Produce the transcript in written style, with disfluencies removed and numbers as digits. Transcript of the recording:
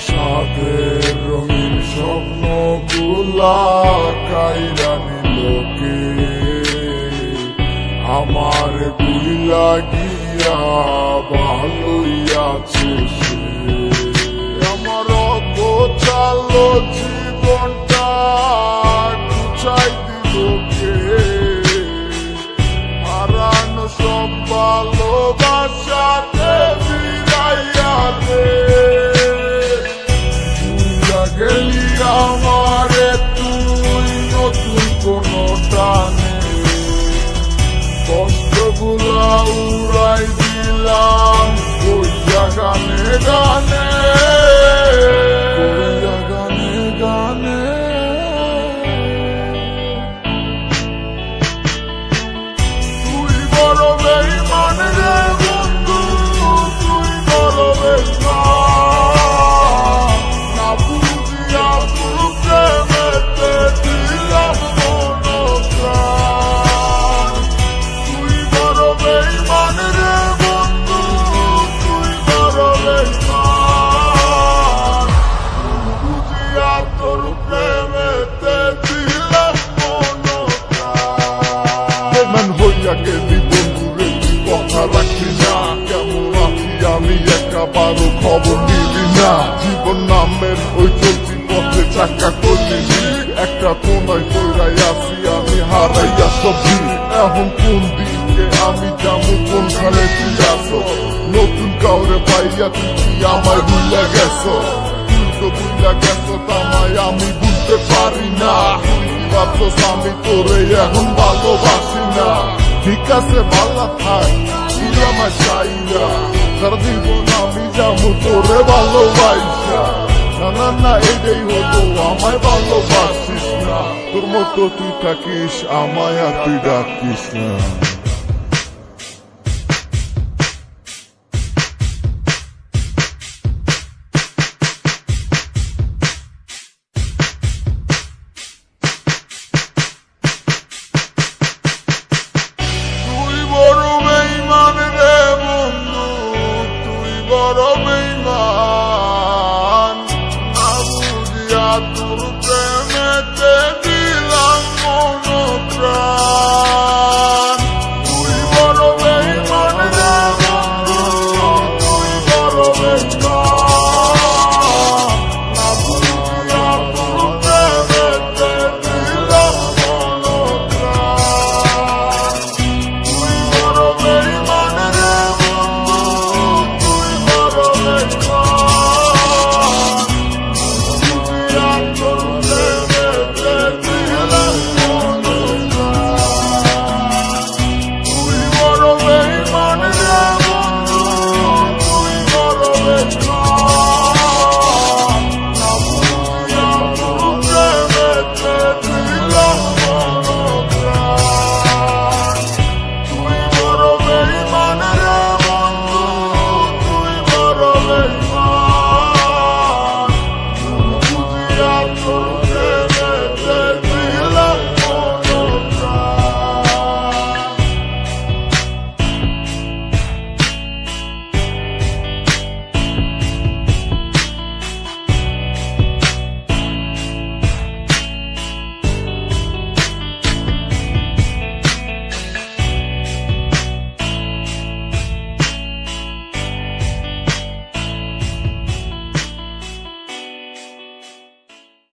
সাদের রঙিন স্বপ্নগুলা কাইরা নিলোকে আমার বুইলা গিয়া ভালোই আছে সে। আমার অগোছালো জীবনটা গুছাই দিলোকে হারানো সব ভালোবাসাতে ফিরাইয়া দে। ভুইলা গেলি আমারে তুই নতুন কোনো টানে কষ্টগুলা উড়াই দিলাম কইয়া গানে গানে কইয়া গানে গানে। তুই বড় বেঈমান রে বন্ধু, তুই বড় বেঈমান। না বুঝিয়া তুই প্রেমেতে দিলাম মনপ্রাণ। তুই বড় বেঈমান রে বন্ধু, তুই বড় বেঈমান। বুঝিয়া তোর প্রেমেতে দিলাম মনপ্রাণ। বেঈমান হইয়া গেলি বন্ধু রে, তুই কথা রাখলি না। কেমন আছি আমি একেবারও খবর নিলি না। জীবন নামের ওই চলতি পথে চাকা করলি একটা কোনায় কইরাই আছি আমি হারাইয়া সবজি। এখন কোন দিকে আমি যাবো, কোনখানে তুই আসো? নতুন কাউরে পাইয়া তুই কি আমায় ভুইলা গেছো? তুই তো ভুইলা গেছো তামায় আমি বুঝতে পারি না। ভাবছোস আমি তোরে এখন ভালোবাসি না। ঠিক আছে ভালো থাক, তুই আমার চাইয়া সারা জীবন আমি যাবো তোরে ভালোবাসা। না না না এটাই হতো, আমায় ভালোবাসিস না। তোর মতো তুই থাকিস, আমায় আর তুই ডাকিস না।